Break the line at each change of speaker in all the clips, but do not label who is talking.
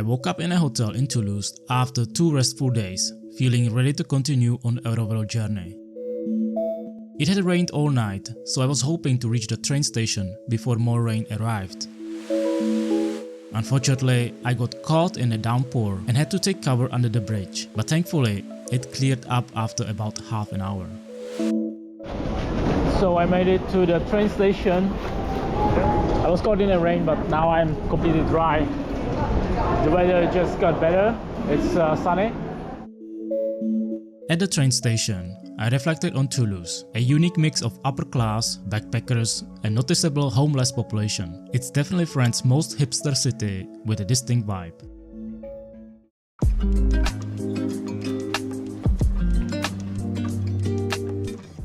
I woke up in a hotel in Toulouse after 2 restful days, feeling ready to continue on the Eurovelo journey. It had rained all night, so I was hoping to reach the train station before more rain arrived. Unfortunately, I got caught in a downpour and had to take cover under the bridge, but thankfully it cleared up after about half an hour. So I made it to the train station. I was caught in the rain, but now I'm completely dry. The weather just got better. It's sunny. At the train station, I reflected on Toulouse, a unique mix of upper class, backpackers and noticeable homeless population. It's definitely France's most hipster city with a distinct vibe.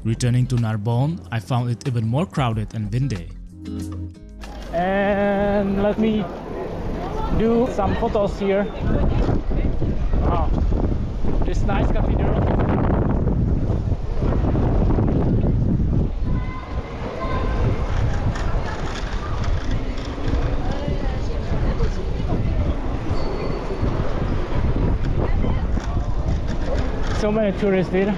Returning to Narbonne, I found it even more crowded and windy. And let me do some photos here. Wow, this nice cathedral. So many tourists here.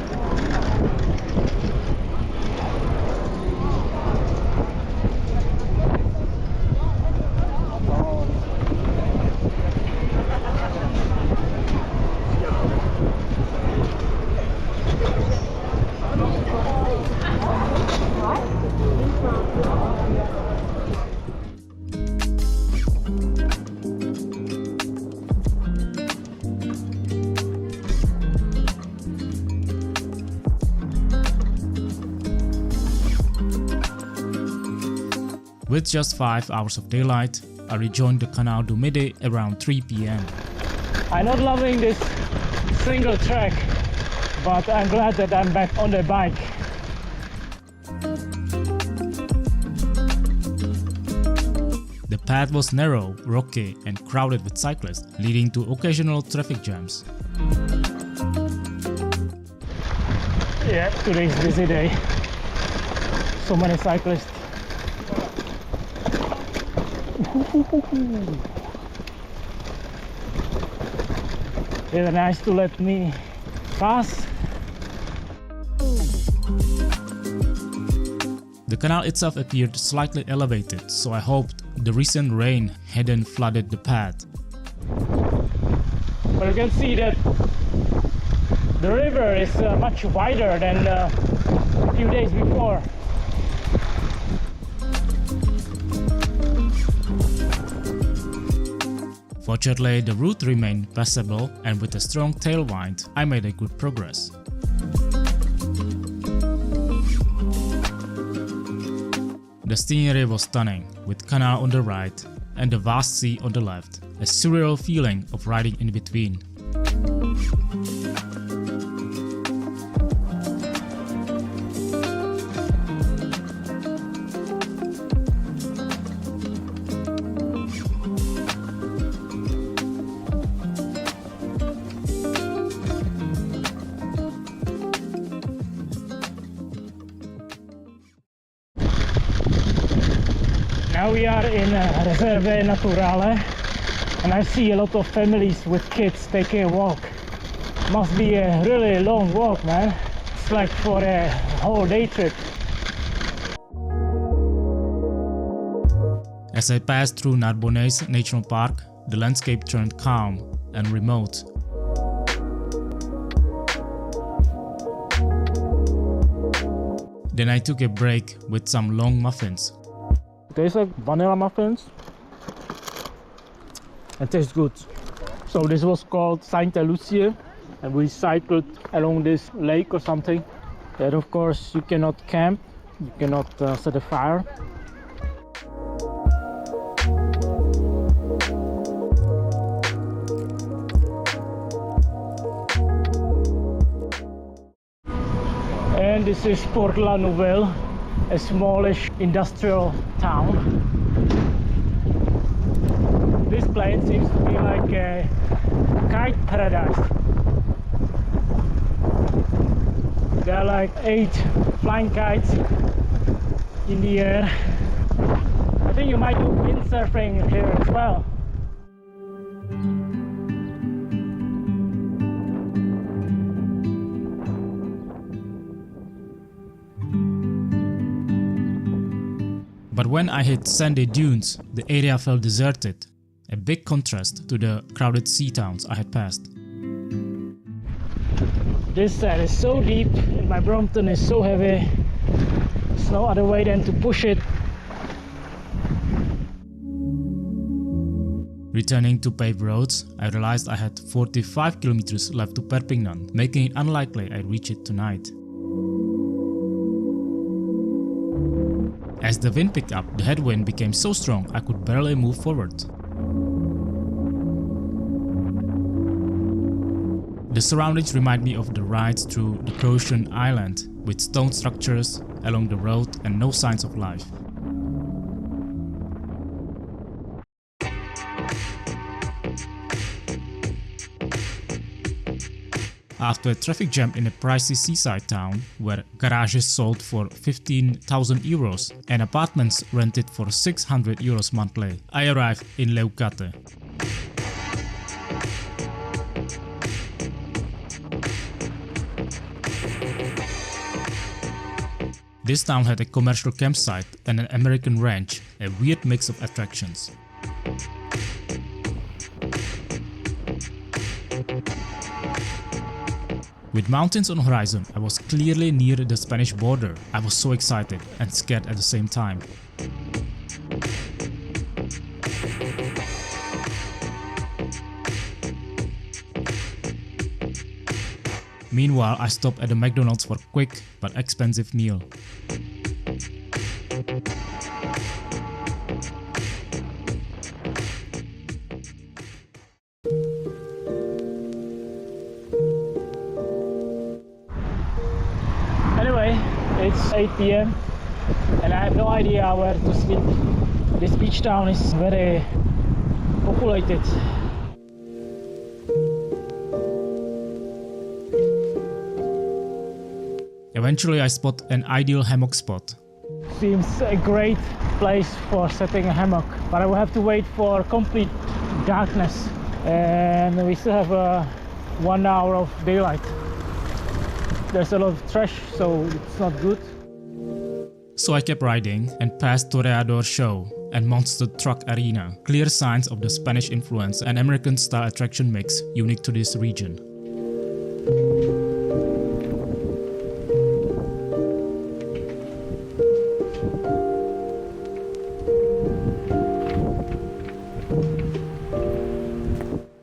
With just 5 hours of daylight, I rejoined the Canal du Midi around 3 p.m. I'm not loving this single track, but I'm glad that I'm back on the bike. The path was narrow, rocky and crowded with cyclists, leading to occasional traffic jams. Yeah, today's a busy day. So many cyclists. It's nice to let me pass. The canal itself appeared slightly elevated, so I hoped the recent rain hadn't flooded the path. But you can see that the river is much wider than a few days before. Fortunately, the route remained passable, and with a strong tailwind, I made a good progress. The scenery was stunning, with canal on the right and the vast sea on the left, a surreal feeling of riding in between. Now we are in Reserve Naturale, and I see a lot of families with kids taking a walk. Must be a really long walk, man. It's like for a whole day trip. As I passed through Narbonnaise National Park, the landscape turned calm and remote. Then I took a break with some long muffins. Tastes like vanilla muffins. It tastes good. So this was called Saint-Lucie, and we cycled along this lake or something. And of course you cannot camp, you cannot set a fire. And this is Port La Nouvelle, a smallish industrial town. This place seems to be like a kite paradise. There are like 8 flying kites in the air. I think you might do windsurfing here as well. But when I hit sandy dunes, the area felt deserted, a big contrast to the crowded sea towns I had passed. This sand is so deep and my Brompton is so heavy, there's no other way than to push it. Returning to paved roads, I realized I had 45 kilometers left to Perpignan, making it unlikely I'd reach it tonight. As the wind picked up, the headwind became so strong I could barely move forward. The surroundings remind me of the rides through the Croatian island, with stone structures along the road and no signs of life. After a traffic jam in a pricey seaside town, where garages sold for 15,000 euros and apartments rented for 600 euros monthly, I arrived in Leucate. This town had a commercial campsite and an American ranch, a weird mix of attractions. With mountains on the horizon, I was clearly near the Spanish border. I was so excited and scared at the same time. Meanwhile, I stopped at a McDonald's for a quick but expensive meal. Anyway, it's 8 p.m. and I have no idea where to sleep. This beach town is very populated. Eventually I spot an ideal hammock spot. Seems a great place for setting a hammock, but I will have to wait for complete darkness and we still have 1 hour of daylight. There's a lot of trash, so it's not good. So I kept riding and passed Toreador Show and Monster Truck Arena, clear signs of the Spanish influence and American style attraction mix unique to this region.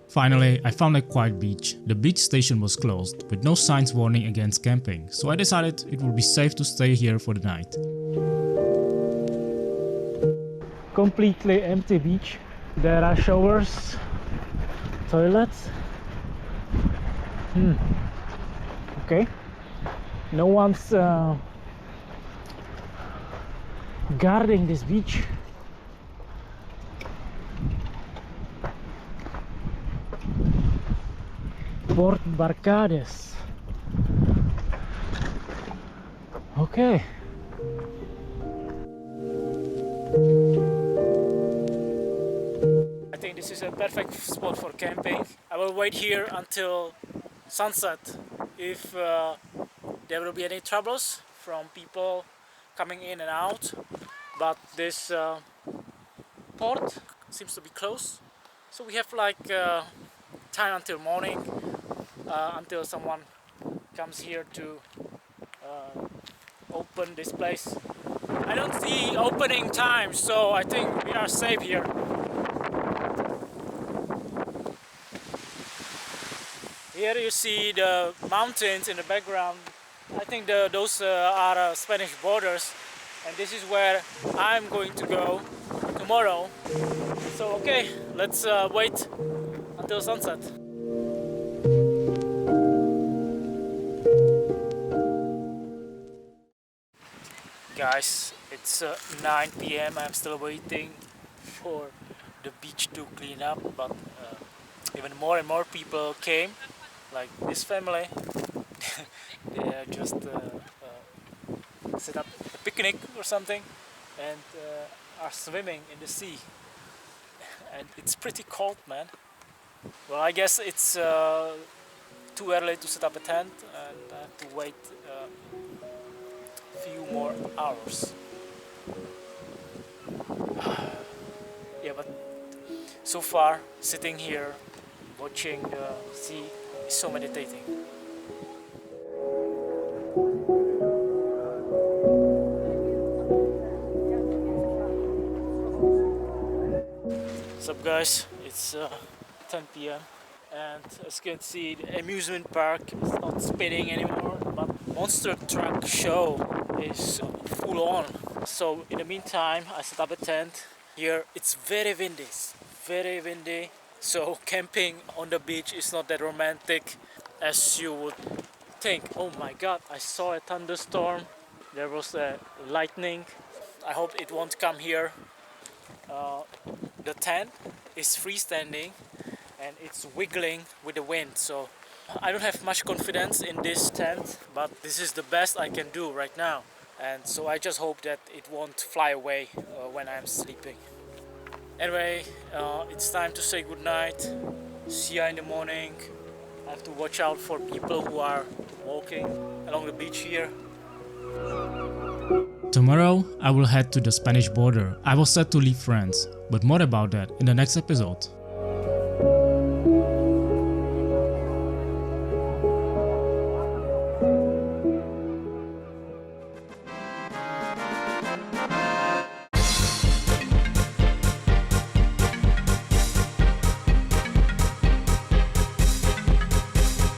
Finally, I found a quiet beach. The beach station was closed, with no signs warning against camping, so I decided it would be safe to stay here for the night. Completely empty beach. There are showers, toilets. Okay. No one's guarding this beach. Port Barcades. Okay. I think this is a perfect spot for camping. I will wait here until sunset if there will be any troubles from people coming in and out, but this port seems to be closed, so we have like time until morning, until someone comes here to open this place. I don't see opening time, so I think we are safe here. Here you see the mountains in the background. I think those are Spanish borders, and this is where I'm going to go tomorrow. So okay, let's wait until sunset. Guys, it's 9 p.m. I'm still waiting for the beach to clean up, but even more and more people came, like this family. They just set up a picnic or something and are swimming in the sea. And it's pretty cold, man. Well, I guess it's too early to set up a tent and I have to wait a few more hours. but so far sitting here watching the sea is so meditating. What's up guys, it's 10 p.m. and as you can see the amusement park is not spinning anymore, but monster truck show is full on. So in the meantime I set up a tent. Here it's very windy, so camping on the beach is not that romantic as you would think. Oh my god, I saw a thunderstorm, there was a lightning. I hope it won't come here. The tent is freestanding and it's wiggling with the wind, so I don't have much confidence in this tent, but this is the best I can do right now, and so I just hope that it won't fly away when I'm sleeping. Anyway, it's time to say goodnight. See ya in the morning. I have to watch out for people who are walking along the beach here. Tomorrow, I will head to the Spanish border. I was set to leave France, but more about that in the next episode.